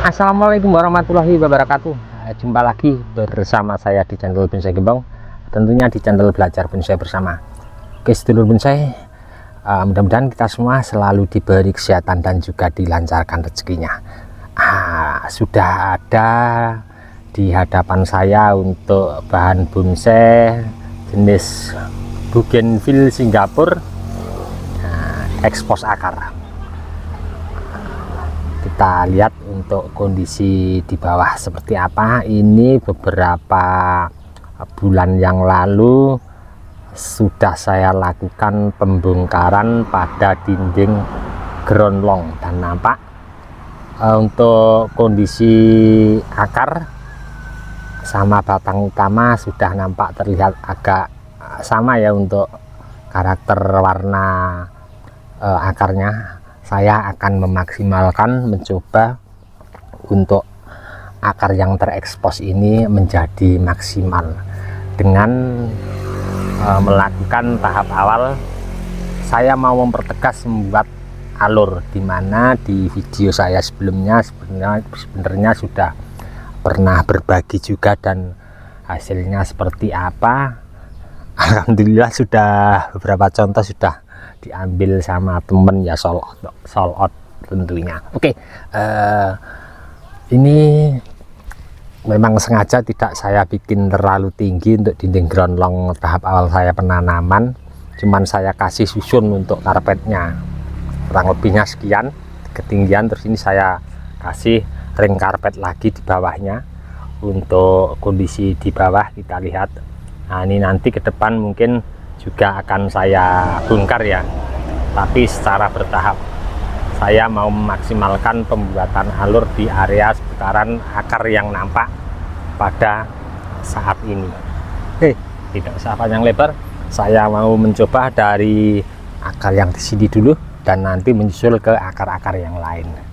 Assalamualaikum warahmatullahi wabarakatuh. Jumpa lagi bersama saya di channel Bonsai Gembong, tentunya di channel Belajar Bonsai Bersama. Oke sedulur bonsai, mudah-mudahan kita semua selalu diberi kesehatan dan juga dilancarkan rezekinya. Sudah ada di hadapan saya untuk bahan bonsai jenis Bougainville Singapura, ekspos akar. Kita lihat untuk kondisi di bawah seperti apa. Ini beberapa bulan yang lalu sudah saya lakukan pembongkaran pada dinding ground long, dan nampak untuk kondisi akar sama batang utama sudah nampak terlihat agak sama ya untuk karakter warna akarnya. Saya akan memaksimalkan, mencoba untuk akar yang terekspos ini menjadi maksimal dengan melakukan tahap awal. Saya mau mempertegas membuat alur, dimana di video saya sebelumnya sebenarnya sudah pernah berbagi juga, dan hasilnya seperti apa. Alhamdulillah sudah beberapa contoh sudah diambil sama temen ya, sold out tentunya. Oke, ini memang sengaja tidak saya bikin terlalu tinggi untuk dinding ground long tahap awal saya penanaman, cuman saya kasih susun untuk karpetnya kurang lebihnya sekian ketinggian, terus ini saya kasih ring karpet lagi di bawahnya. Untuk kondisi di bawah kita lihat, nah ini nanti ke depan mungkin juga akan saya bongkar ya, tapi secara bertahap. Saya mau memaksimalkan pembuatan alur di area seputaran akar yang nampak pada saat ini. Oke, tidak usah panjang lebar, saya mau mencoba dari akar yang di sini dulu dan nanti menyusul ke akar-akar yang lain.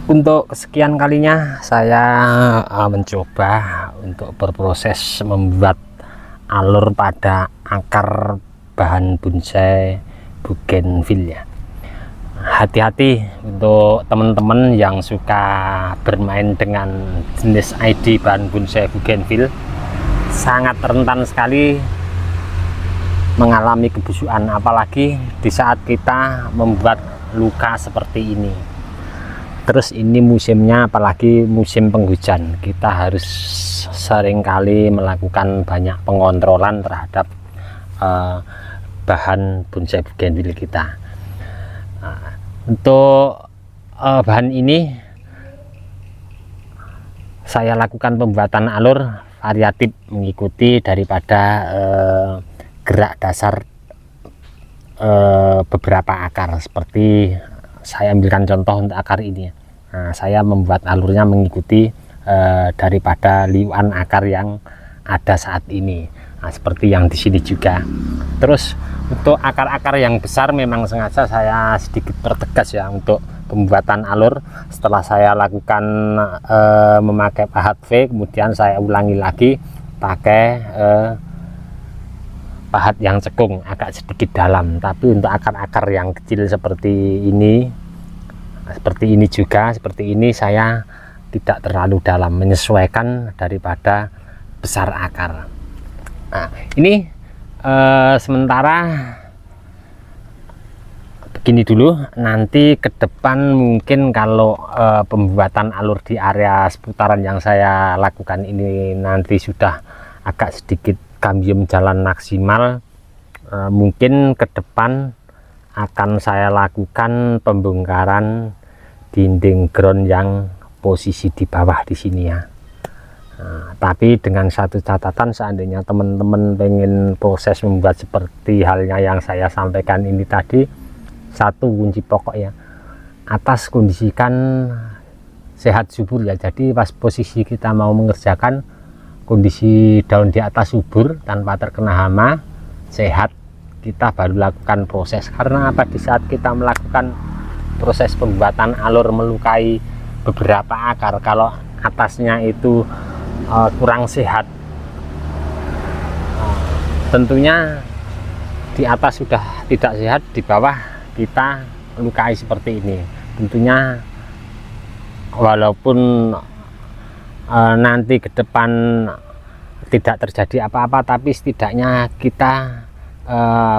Untuk kesekian kalinya saya mencoba untuk berproses membuat alur pada akar bahan bonsai bougainville ya. Hati-hati untuk teman-teman yang suka bermain dengan jenis ID bahan bonsai bougainville, sangat rentan sekali mengalami kebusukan, apalagi di saat kita membuat luka seperti ini. Terus ini musimnya apalagi musim penghujan, kita harus seringkali melakukan banyak pengontrolan terhadap bahan bonsai bougainville kita. Untuk bahan ini saya lakukan pembuatan alur variatif mengikuti daripada gerak dasar beberapa akar. Seperti saya ambilkan contoh untuk akar ini. Nah, saya membuat alurnya mengikuti daripada liuan akar yang ada saat ini. Nah, seperti yang di sini juga. Terus untuk akar-akar yang besar memang sengaja saya sedikit pertegas ya untuk pembuatan alur. Setelah saya lakukan memakai pahat V, kemudian saya ulangi lagi pakai pahat yang cekung agak sedikit dalam. Tapi untuk akar-akar yang kecil seperti ini juga, seperti ini saya tidak terlalu dalam, menyesuaikan daripada besar akar. Nah, ini sementara begini dulu. Nanti ke depan mungkin kalau pembuatan alur di area seputaran yang saya lakukan ini nanti sudah agak sedikit kambium jalan maksimal, mungkin ke depan akan saya lakukan pembongkaran dinding ground yang posisi di bawah di sini ya. Nah, tapi dengan satu catatan, seandainya teman-teman pengen proses membuat seperti halnya yang saya sampaikan ini tadi, satu kunci pokok ya, atas kondisikan sehat subur ya. Jadi pas posisi kita mau mengerjakan, kondisi daun di atas subur tanpa terkena hama, sehat, kita baru lakukan proses. Karena apa, di saat kita melakukan proses pembuatan alur melukai beberapa akar, kalau atasnya itu kurang sehat, tentunya di atas sudah tidak sehat, di bawah kita melukai seperti ini. Tentunya walaupun nanti ke depan tidak terjadi apa-apa, tapi setidaknya kita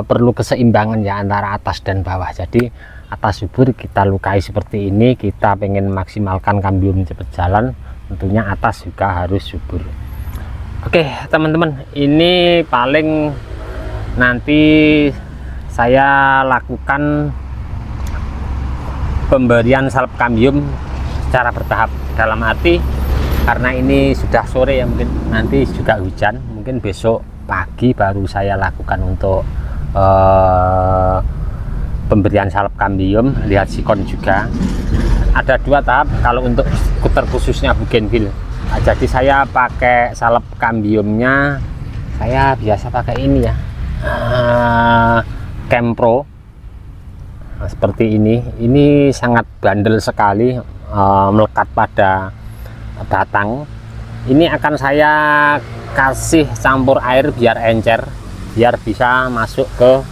perlu keseimbangan ya antara atas dan bawah. Jadi atas subur kita lukai seperti ini, kita pengen maksimalkan kambium cepat jalan, tentunya atas juga harus subur. Oke teman-teman, ini paling nanti saya lakukan pemberian salep kambium secara bertahap, dalam arti karena ini sudah sore ya, mungkin nanti juga hujan, mungkin besok pagi baru saya lakukan untuk pemberian salep kambium. Lihat sikon juga ada 2 tahap kalau untuk skuter khususnya bougainville. Nah, jadi saya pakai salep kambiumnya, saya biasa pakai ini ya, Kempro. Nah, seperti ini sangat bandel sekali, melekat pada batang. Ini akan saya kasih campur air biar encer, biar bisa masuk ke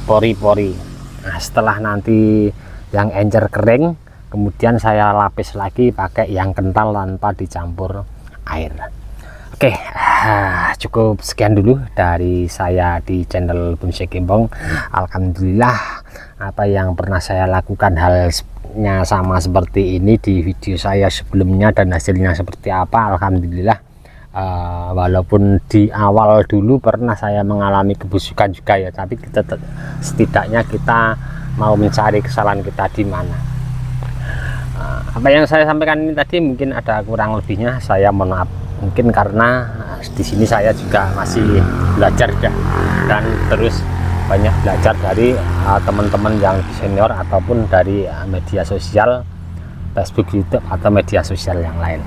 pori-pori. Nah, setelah nanti yang encer kering, kemudian saya lapis lagi pakai yang kental tanpa dicampur air. Oke, cukup sekian dulu dari saya di channel Bonsai Gembong. Alhamdulillah, apa yang pernah saya lakukan halnya sama seperti ini di video saya sebelumnya, dan hasilnya seperti apa, alhamdulillah. Walaupun di awal dulu pernah saya mengalami kebusukan juga ya, tapi kita setidaknya kita mau mencari kesalahan kita di mana. Apa yang saya sampaikan ini tadi mungkin ada kurang lebihnya, saya mohon maaf. Mungkin karena di sini saya juga masih belajar ya, dan terus banyak belajar dari teman-teman yang senior ataupun dari media sosial Facebook, YouTube atau media sosial yang lain.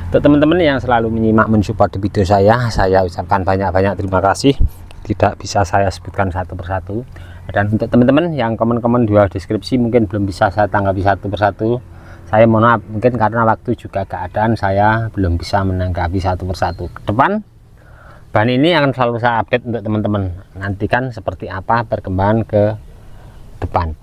Untuk teman-teman yang selalu menyimak, mensupport video saya ucapkan banyak-banyak terima kasih. Tidak bisa saya sebutkan satu persatu. Dan untuk teman-teman yang komen-komen di bawah deskripsi mungkin belum bisa saya tanggapi satu persatu, Saya mohon maaf, mungkin karena waktu juga keadaan saya belum bisa menanggapi satu persatu. Ke depan bahan ini akan selalu saya update untuk teman-teman, nantikan seperti apa perkembangan ke depan.